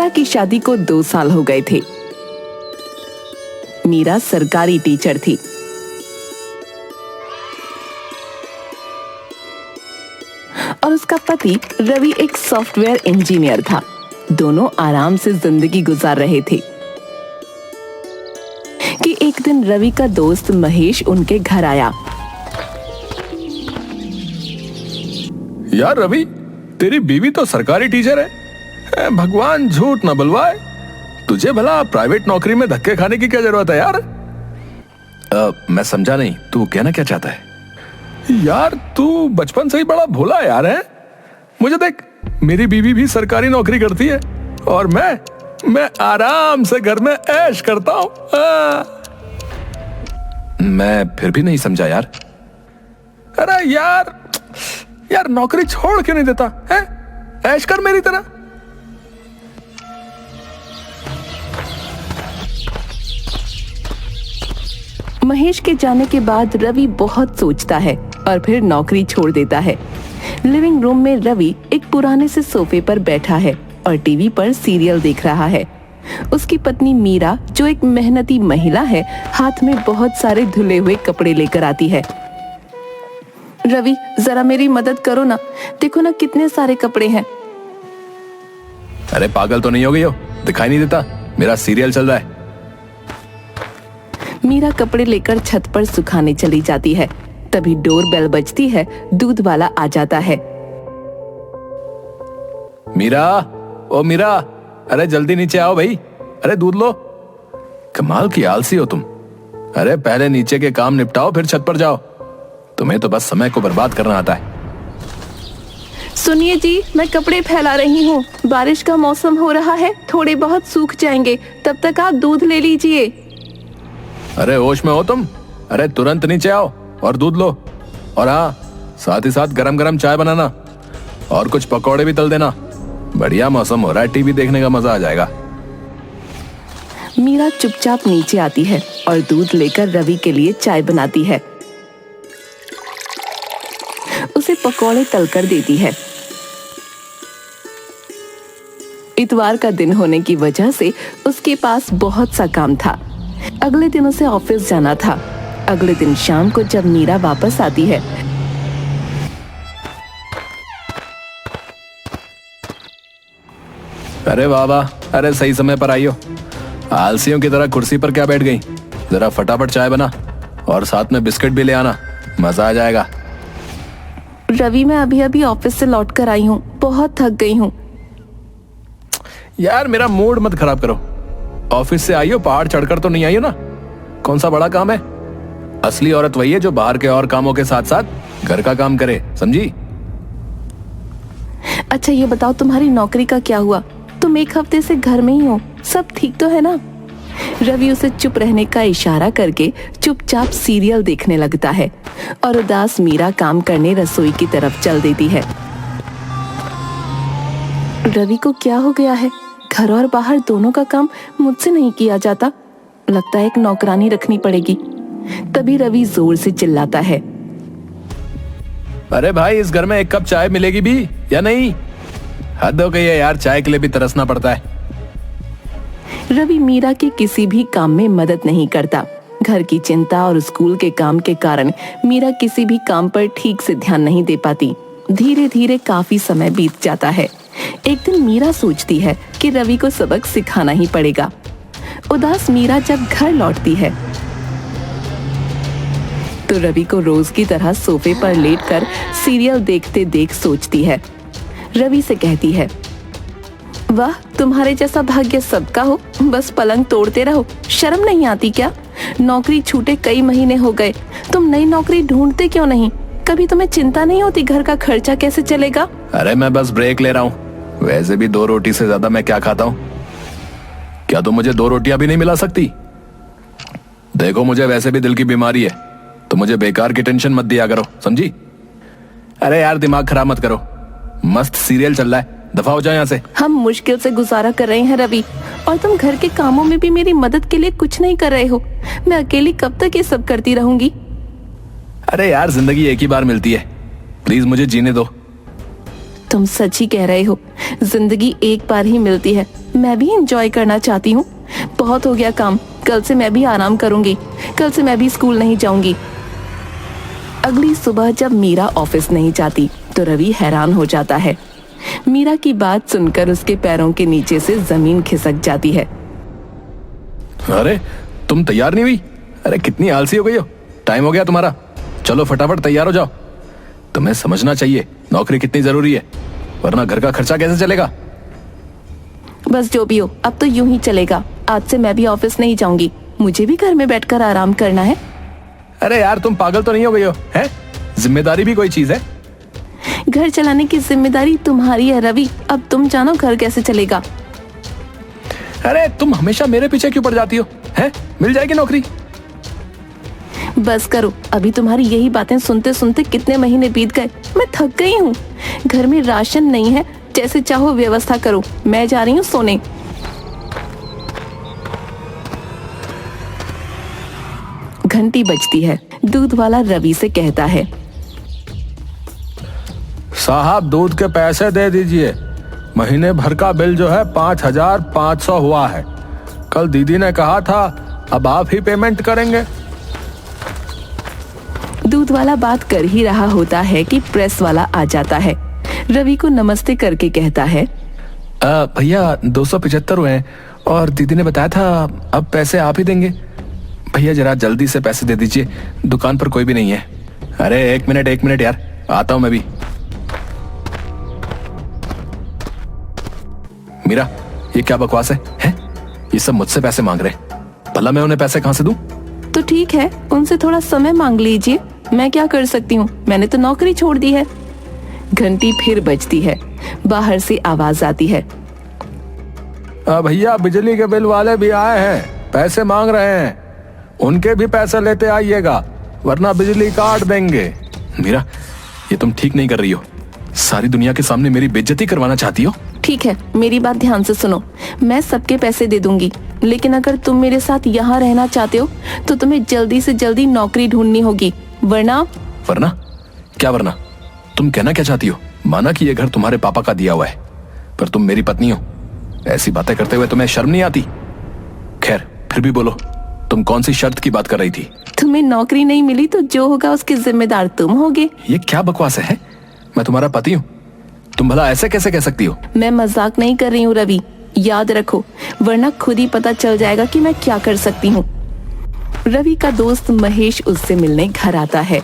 की शादी को 2 साल हो गए थे। मीरा सरकारी टीचर थी। और उसका पति रवि एक सॉफ्टवेयर इंजीनियर था। दोनों आराम से जिंदगी गुजार रहे थे कि एक दिन रवि का दोस्त महेश उनके घर आया। यार रवि, तेरी बीवी तो सरकारी टीचर है। भगवान झूठ न बुलवाए, तुझे भला प्राइवेट नौकरी में धक्के खाने की क्या जरूरत है यार? मैं समझा नहीं, तू कहना क्या चाहता है? यार तू बचपन से ही बड़ा भोला यार है। मुझे देख, मेरी बीवी भी सरकारी नौकरी करती है और मैं आराम से घर में ऐश करता हूं। मैं फिर भी नहीं समझा यार। अरे यार नौकरी छोड़ क्यों नहीं देता है? ऐश कर मेरी तरह। महेश के जाने के बाद रवि बहुत सोचता है और फिर नौकरी छोड़ देता है। लिविंग रूम में रवि एक पुराने से सोफे पर बैठा है और टीवी पर सीरियल देख रहा है। उसकी पत्नी मीरा, जो एक मेहनती महिला है, हाथ में बहुत सारे धुले हुए कपड़े लेकर आती है। रवि, जरा मेरी मदद करो ना, देखो ना कितने सारे कपड़े हैं। अरे पागल तो नहीं हो गई हो? दिखाई नहीं देता? मेरा सीरियल चल रहा है। मीरा कपड़े लेकर छत पर सुखाने चली जाती है। तभी डोर बेल बजती है। दूध वाला आ जाता है। मीरा, ओ मीरा, अरे जल्दी नीचे आओ भाई। अरे दूध लो। कमाल की आलसी हो तुम। अरे पहले नीचे के काम निपटाओ फिर छत पर जाओ। तुम्हें तो बस समय को बर्बाद करना आता है। सुनिए जी, मैं कपड़े फैला रही हूँ। बारिश का मौसम हो रहा है, थोड़े बहुत सूख जाएंगे, तब तक आप दूध ले लीजिए। अरे होश में हो तुम? अरे तुरंत नीचे आओ और दूध लो। और हाँ, साथ ही साथ गरम गरम चाय बनाना और कुछ पकौड़े भी तल देना। बढ़िया मौसम हो रहा है, टीवी देखने का मजा आ जाएगा। मीरा चुपचाप नीचे आती है और दूध लेकर रवि के लिए चाय बनाती है। उसे पकौड़े तलकर देती है। इतवार का दिन होने की वजह से उसके पास बहुत सा काम था। अगले दिन उसे ऑफिस जाना था। अगले दिन शाम को जब मीरा वापस आती है, अरे वाह वाह, अरे सही समय पर आई हो। आलसियों की तरह कुर्सी पर क्या बैठ गई? जरा फटाफट चाय बना और साथ में बिस्किट भी ले आना, मजा आ जाएगा। रवि, मैं अभी अभी ऑफिस से लौट कर आई हूँ, बहुत थक गई हूँ। यार मेरा मूड मत खराब करो। ऑफिस से आई हो, पहाड़ चढ़कर तो नहीं आई हो ना? कौन सा बड़ा काम है? असली औरत वही है जो बाहर के और कामों के साथ साथ घर का काम करे, समझी? अच्छा ये बताओ, तुम्हारी नौकरी का क्या हुआ? तुम 1 हफ्ते से घर में ही हो, सब ठीक तो है ना? रवि उसे चुप रहने का इशारा करके चुपचाप सीरियल देखने लगता है और उदास मीरा काम करने रसोई की तरफ चल देती है। रवि को क्या हो गया है? घर और बाहर दोनों का काम मुझसे नहीं किया जाता। लगता है एक नौकरानी रखनी पड़ेगी। तभी रवि जोर से चिल्लाता है, अरे भाई, इस घर में 1 कप चाय मिलेगी भी या नहीं? हद हो गई है यार, चाय के लिए भी तरसना पड़ता है। रवि मीरा के किसी भी काम में मदद नहीं करता। घर की चिंता और स्कूल के काम के कारण मीरा किसी भी काम पर ठीक से ध्यान नहीं दे पाती। धीरे धीरे काफी समय बीत जाता है। एक दिन मीरा सोचती है कि रवि को सबक सिखाना ही पड़ेगा। उदास मीरा जब घर लौटती है तो रवि को रोज की तरह सोफे पर लेटकर सीरियल देखते देख सोचती है। रवि से कहती है, वाह, तुम्हारे जैसा भाग्य सबका हो, बस पलंग तोड़ते रहो, शर्म नहीं आती क्या? नौकरी छूटे कई महीने हो गए, तुम नई नौकरी ढूंढते क्यों नहीं? कभी तुम्हें चिंता नहीं होती घर का खर्चा कैसे चलेगा? अरे मैं बस ब्रेक ले रहा हूँ। वैसे भी 2 रोटी से ज्यादा मैं क्या खाता हूँ? क्या तुम मुझे 2 रोटियां भी नहीं मिला सकती? देखो, मुझे वैसे भी दिल की बीमारी है, तो मुझे बेकार की टेंशन मत दिया करो, समझी? अरे यार दिमाग खराब मत करो, मस्त सीरियल चल रहा है, दफा हो जाओ यहाँ से। हम मुश्किल से गुजारा कर रहे हैं रवि, और तुम घर के कामों में भी मेरी मदद के लिए कुछ नहीं कर रहे हो। मैं अकेली कब तक ये सब करती रहूंगी? अरे यार, जिंदगी एक ही बार मिलती है, प्लीज मुझे जीने दो। तुम सच ही कह रहे हो, जिंदगी एक बार ही मिलती है। मैं भी एंजॉय करना चाहती हूँ। बहुत हो गया काम, कल से मैं भी आराम करूंगी। कल से मैं भी स्कूल नहीं जाऊंगी। अगली सुबह जब मीरा ऑफिस नहीं जाती तो रवि हैरान हो जाता है। मीरा की बात सुनकर उसके पैरों के नीचे से जमीन खिसक जाती है। अरे तुम तैयार नहीं हुई? अरे कितनी आलसी हो गई हो। टाइम हो गया तुम्हारा, चलो फटाफट तैयार हो जाओ। तुम्हें समझना चाहिए नौकरी कितनी जरूरी है, वरना घर का खर्चा कैसे चलेगा। बस जो भी हो, अब तो यूं ही चलेगा। आज से मैं भी ऑफिस नहीं जाऊंगी, मुझे भी घर में बैठकर आराम करना है। अरे यार तुम पागल तो नहीं हो गई हो? हैं? जिम्मेदारी भी कोई चीज है। घर चलाने की जिम्मेदारी तुम्हारी है रवि, अब तुम जानो घर कैसे चलेगा। अरे तुम हमेशा मेरे पीछे क्यों पड़ जाती हो? हैं? मिल जाएगी नौकरी। बस करो, अभी तुम्हारी यही बातें सुनते सुनते कितने महीने बीत गए। मैं थक गई हूँ। घर में राशन नहीं है, जैसे चाहो व्यवस्था करो। मैं जा रही हूँ सोने। घंटी बजती है। दूध वाला रवि से कहता है, साहब दूध के पैसे दे दीजिए, महीने भर का बिल जो है 5,500 हुआ है। कल दीदी ने कहा था अब आप ही पेमेंट करेंगे। दूध वाला बात कर ही रहा होता है कि प्रेस वाला आ जाता है। रवि को नमस्ते करके कहता है, भैया 275 हुए हैं और दीदी ने बताया था अब पैसे आप ही देंगे। भैया जरा जल्दी से पैसे दे दीजिए, दुकान पर कोई भी नहीं है। अरे एक मिनट यार, आता हूं मैं भी। मीरा ये क्या बकवास है? ये सब मुझसे पैसे मांग रहे हैं, भला मैं उन्हें पैसे कहां से दूं? तो ठीक है, उनसे थोड़ा समय मांग लीजिए। मैं क्या कर सकती हूँ, मैंने तो नौकरी छोड़ दी है। घंटी फिर बजती है। बाहर से आवाज आती है, भैया बिजली के बिल वाले भी आए हैं, पैसे मांग रहे हैं, उनके भी पैसे लेते आइएगा वरना बिजली काट देंगे। मीरा ये तुम ठीक नहीं कर रही हो, सारी दुनिया के सामने मेरी बेइज्जती करवाना चाहती हो। ठीक है, मेरी बात ध्यान से सुनो। मैं सबके पैसे दे दूंगी, लेकिन अगर तुम मेरे साथ यहाँ रहना चाहते हो तो तुम्हें जल्दी से जल्दी नौकरी ढूंढनी होगी, वरना क्या वरना? तुम कहना क्या चाहती हो? माना कि ये घर तुम्हारे पापा का दिया हुआ है, पर तुम मेरी पत्नी हो। ऐसी बातें करते हुए तुम्हें शर्म नहीं आती? खैर फिर भी बोलो, तुम कौन सी शर्त की बात कर रही थी? तुम्हें नौकरी नहीं मिली तो जो होगा उसके जिम्मेदार तुम होगे। ये क्या बकवास है? मैं तुम्हारा पति हूँ, तुम भला ऐसे कैसे कह सकती हो? मैं मजाक नहीं कर रही हूँ रवि, याद रखो, वरना खुद ही पता चल जाएगा कि मैं क्या कर सकती हूँ। रवि का दोस्त महेश उससे मिलने घर आता है।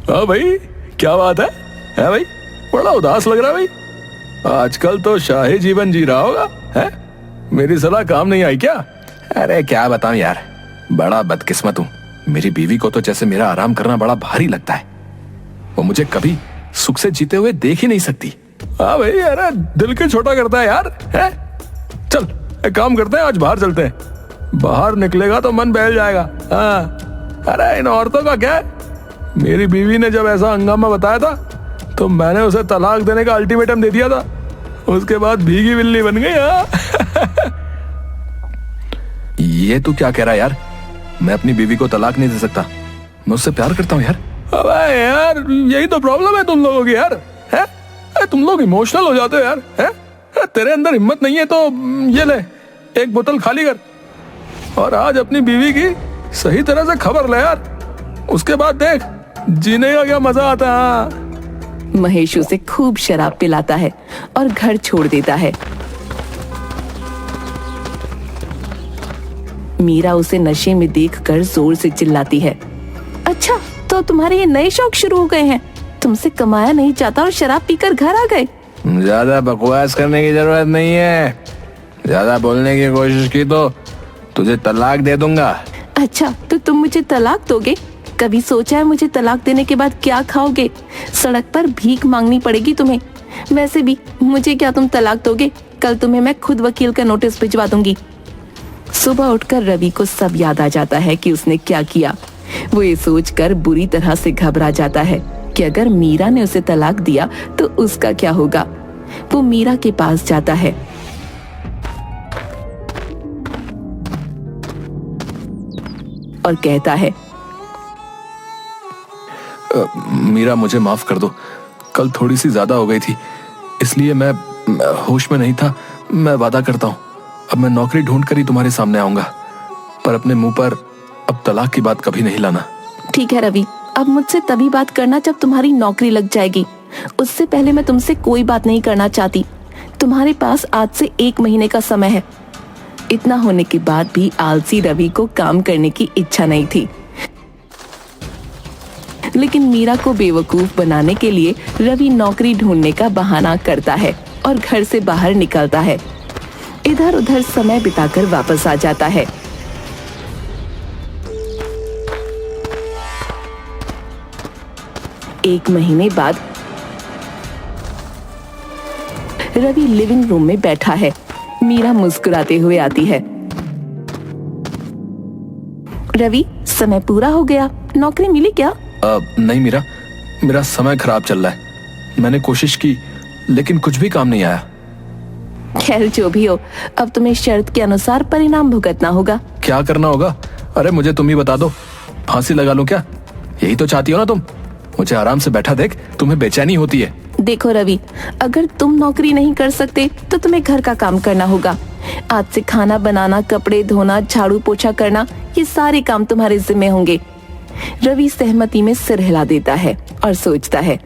हाँ भाई, क्या बात है भाई? बड़ा उदास लग रहा है भाई, आजकल तो शाही जीवन जी रहा होगा है? मेरी सलाह काम नहीं आई क्या? अरे क्या बताऊं यार, बड़ा बदकिस्मत हूँ। मेरी बीवी को तो जैसे मेरा आराम करना बड़ा भारी लगता है, वो मुझे कभी सुख से जीते हुए देख ही नहीं सकती। हाँ भाई, अरे दिल के छोटा करता है यार है? चल एक काम करते हैं, आज बाहर चलते हैं, बाहर निकलेगा तो मन बहल जाएगा। हाँ अरे इन औरतों का क्या है, मेरी बीवी ने जब ऐसा हंगामा बताया था तो मैंने उसे तलाक देने का अल्टीमेटम दे दिया था, उसके बाद भीगी बिल्ली बन गई। हाँ ये तू क्या कह रहा है यार? मैं अपनी बीवी को तलाक नहीं दे सकता, मैं उससे प्यार करता हूँ यार। अबे यार यही तो प्रॉब्लम है तुम लोगों की यार है? तुम लोग इमोशनल हो जाते हो यार है? तेरे अंदर हिम्मत नहीं है तो ये ले एक बोतल खाली कर और आज अपनी बीवी की सही तरह से खबर ले यार, उसके बाद देख जीने का क्या मजा आता है। महेश उसे खूब शराब पिलाता है और घर छोड़ देता है। मीरा उसे नशे में देखकर जोर से चिल्लाती है, अच्छा तो तुम्हारे ये नए शौक शुरू हो गए हैं? तुमसे कमाया नहीं जाता और शराब पीकर घर आ गए? ज्यादा बकवास करने की जरूरत नहीं है, ज्यादा बोलने की कोशिश की तो तुझे तलाक दे दूंगा। अच्छा तो तुम मुझे तलाक दोगे? कभी सोचा है मुझे तलाक देने के बाद क्या खाओगे? सड़क पर भीख मांगनी पड़ेगी तुम्हें। वैसे भी मुझे क्या तुम तलाक दोगे? कल तुम्हें मैं खुद वकील का नोटिस भिजवा दूंगी। सुबह उठकर रवि को सब याद आ जाता है कि उसने क्या किया। वो ये सोचकर बुरी तरह से घबरा जाता है कि अगर मीरा ने उसे तलाक दिया तो उसका क्या होगा। वो मीरा के पास जाता है। और कहता है, मीरा मुझे माफ कर दो, कल थोड़ी सी ज्यादा हो गई थी, इसलिए मैं मैं होश में नहीं था। मैं वादा करता हूँ अब मैं नौकरी ढूंढ कर ही तुम्हारे सामने आऊंगा, पर अपने मुंह पर अब तलाक की बात कभी नहीं लाना। ठीक है रवि, अब मुझसे तभी बात करना जब तुम्हारी नौकरी लग जाएगी। उससे पहले मैं तुमसे कोई बात नहीं करना चाहती। तुम्हारे पास आज से 1 महीने का समय है। इतना होने के बाद भी आलसी रवि को काम करने की इच्छा नहीं थी, लेकिन मीरा को बेवकूफ बनाने के लिए रवि नौकरी ढूंढने का बहाना करता है और घर से बाहर निकलता है। इधर उधर समय बिताकर वापस आ जाता है। एक महीने बाद रवि लिविंग रूम में बैठा है। मीरा मुस्कुराते हुए आती है। रवि, समय पूरा हो गया, नौकरी मिली क्या? नहीं मीरा, मेरा समय खराब चल रहा है। मैंने कोशिश की लेकिन कुछ भी काम नहीं आया। खैर जो भी हो, अब तुम्हें शर्त के अनुसार परिणाम भुगतना होगा। क्या करना होगा? अरे मुझे तुम ही बता दो, फांसी लगा लूं क्या? यही तो चाहती हो ना तुम? मुझे आराम से बैठा देख तुम्हें बेचैनी होती है। देखो रवि, अगर तुम नौकरी नहीं कर सकते तो तुम्हें घर का काम करना होगा। आज से खाना बनाना, कपड़े धोना, झाड़ू पोछा करना, ये सारे काम तुम्हारे जिम्मे होंगे। रवि सहमति में सिर हिला देता है और सोचता है,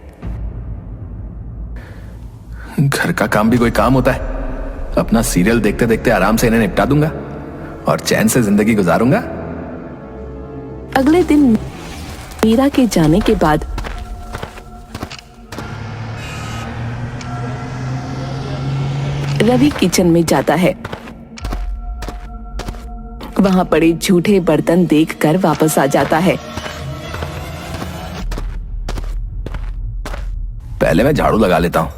घर का काम भी कोई काम होता है? अपना सीरियल देखते देखते आराम से इन्हें निपटा दूंगा और चैन से जिंदगी गुजारूंगा। अगले दिन मीरा के जाने के बाद रवि किचन में जाता है। वहां पड़े झूठे बर्तन देखकर वापस आ जाता है। पहले मैं झाड़ू लगा लेता हूं।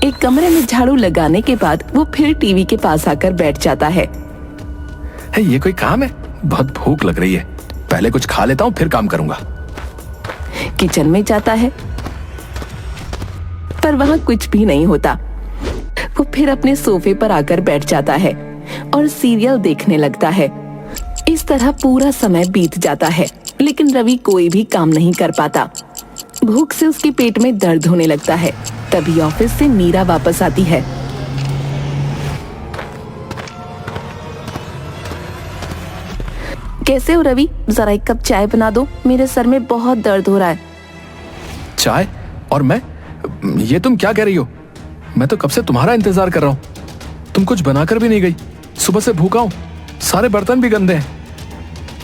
एक कमरे में झाड़ू लगाने के बाद वो फिर टीवी के पास आकर बैठ जाता है। ये कोई काम है? बहुत भूख लग रही है, पहले कुछ खा लेता हूं फिर काम करूंगा। किचन में जाता है पर वहां कुछ भी नहीं होता। वो फिर अपने सोफे पर आकर बैठ जाता है और सीरियल देखने लगता है। इस तरह पूरा समय बीत जाता है, लेकिन रवि कोई भी काम नहीं कर पाता। भूख से उसके पेट में दर्द होने लगता है। तभी ऑफिस से मीरा वापस आती है। कैसे हो रवि? जरा एक कप चाय बना दो, मेरे सर में बहुत दर्द हो रहा है। चाय? और मैं? ये तुम क्या कह रही हो? मैं तो कब से तुम्हारा इंतजार कर रहा हूँ। तुम कुछ बनाकर भी नहीं गई। सुबह से भूखा हूँ, सारे बर्तन भी गंदे हैं।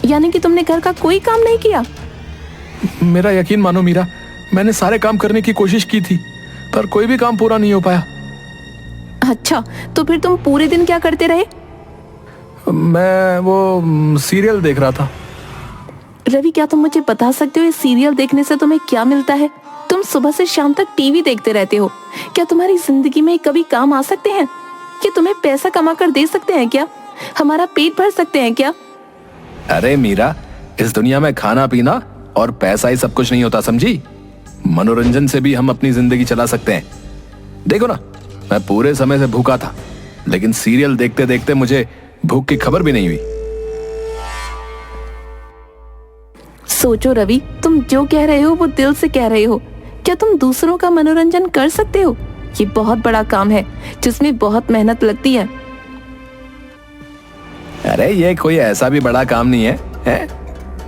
यानी कि तुमने घर का कोई काम नहीं किया? मेरा यकीन मानो मीरा, मैंने सारे काम करने की कोशिश की थी पर कोई भी काम पूरा नहीं हो पाया। अच्छा, तो फिर तुम पूरे दिन क्या करते रहे? मैं वो सीरियल देख रहा था। रवि, क्या तुम मुझे बता सकते हो इस सीरियल देखने से तुम्हें क्या मिलता है? तुम सुबह से शाम तक टीवी देखते रहते हो। क्या तुम्हारी जिंदगी में कभी काम आ सकते हैं? क्या तुम्हें पैसा कमा कर दे सकते हैं? क्या हमारा पेट भर सकते हैं क्या? अरे मीरा, इस दुनिया में खाना पीना और पैसा ही सब कुछ नहीं होता, समझी? मनोरंजन से भी हम अपनी जिंदगी चला सकते हैं। देखो ना, मैं पूरे समय से भूखा था, लेकिन सीरियल देखते देखते मुझे भूख की खबर भी नहीं हुई। सोचो रवि, तुम जो कह रहे हो वो दिल से कह रहे हो। क्या तुम दूसरों का मनोरंजन कर सकते हो? ये बहुत बड़ा काम है जिसमें बहुत मेहनत लगती है। अरे ये कोई ऐसा भी बड़ा काम नहीं है?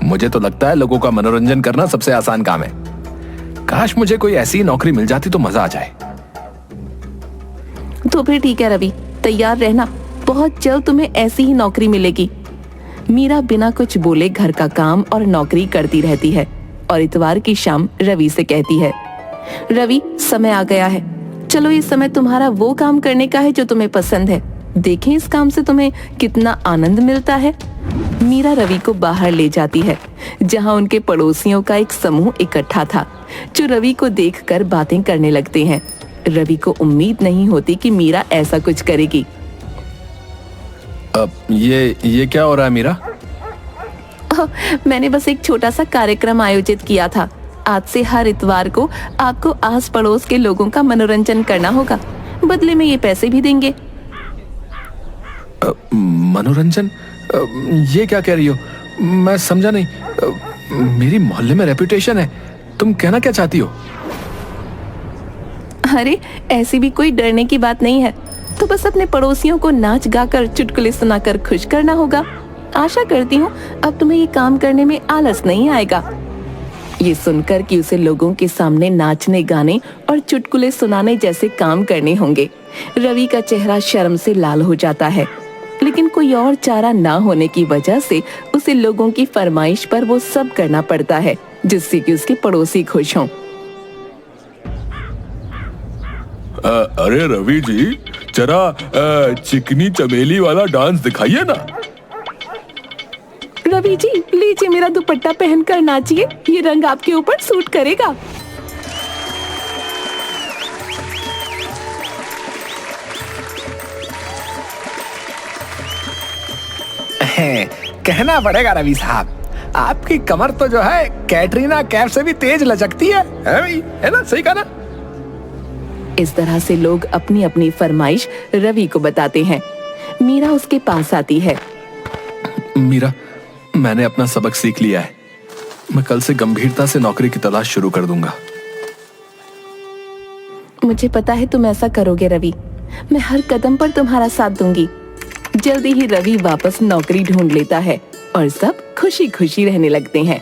मुझे तो लगता है लोगों का मनोरंजन करना सबसे आसान काम है। काश मुझे कोई ऐसी नौकरी मिल जाती तो मजा आ जाए। तो फिर ठीक है रवि, तैयार रहना, बहुत जल्द तुम्हें ऐसी ही नौकरी मिलेगी। मीरा बिना कुछ बोले घर का काम और नौकरी करती रहती है और इतवार की शाम रवि से कहती है, रवि समय आ गया है, चलो इस समय तुम्हारा वो काम करने का है जो तुम्हें पसंद है। देखें इस काम से तुम्हें कितना आनंद मिलता है। मीरा रवि को बाहर ले जाती है जहां उनके पड़ोसियों का एक समूह इकट्ठा था जो रवि को देखकर बातें करने लगते हैं। रवि को उम्मीद नहीं होती कि मीरा ऐसा कुछ करेगी। अब ये क्या हो रहा है मीरा? मैंने बस एक छोटा सा कार्यक्रम आयोजित किया था। आज से हर इतवार को आपको आस पड़ोस के लोगों का मनोरंजन करना होगा, बदले में ये पैसे भी देंगे। मनोरंजन? ये क्या कह रही हो? मैं समझा नहीं। मेरी मोहल्ले में रेपुटेशन है, तुम कहना क्या चाहती हो? अरे ऐसी भी कोई डरने की बात नहीं है, तो बस अपने पड़ोसियों को नाच गाकर चुटकुले सुनाकर खुश करना होगा। आशा करती हूँ अब तुम्हें ये काम करने में आलस नहीं आएगा। ये सुनकर कि उसे लोगों के सामने नाचने गाने और चुटकुले सुनाने जैसे काम करने होंगे, रवि का चेहरा शर्म से लाल हो जाता है। लेकिन कोई और चारा ना होने की वजह से उसे लोगों की फरमाइश पर वो सब करना पड़ता है, जिससे कि उसके पड़ोसी खुश हों। अरे रवि जी, जरा चिकनी चमेली वाला डांस दिखाइए ना। रवि जी लीजिए मेरा दुपट्टा पहनकर नाचिए, ये रंग आपके ऊपर सूट करेगा। कहना पड़ेगा रवि साहब, आपकी कमर तो जो है कैटरीना कैफ से भी तेज लचकती है भाई, है ना? सही कहा ना? इस तरह से लोग अपनी अपनी फरमाइश रवि को बताते हैं। मीरा उसके पास आती है। मीरा, मैंने अपना सबक सीख लिया है। मैं कल से गंभीरता से नौकरी की तलाश शुरू कर दूंगा। मुझे पता है तुम ऐसा करोगे रवि, मैं हर कदम पर तुम्हारा साथ दूंगी। जल्दी ही रवि वापस नौकरी ढूंढ लेता है और सब खुशी खुशी रहने लगते हैं।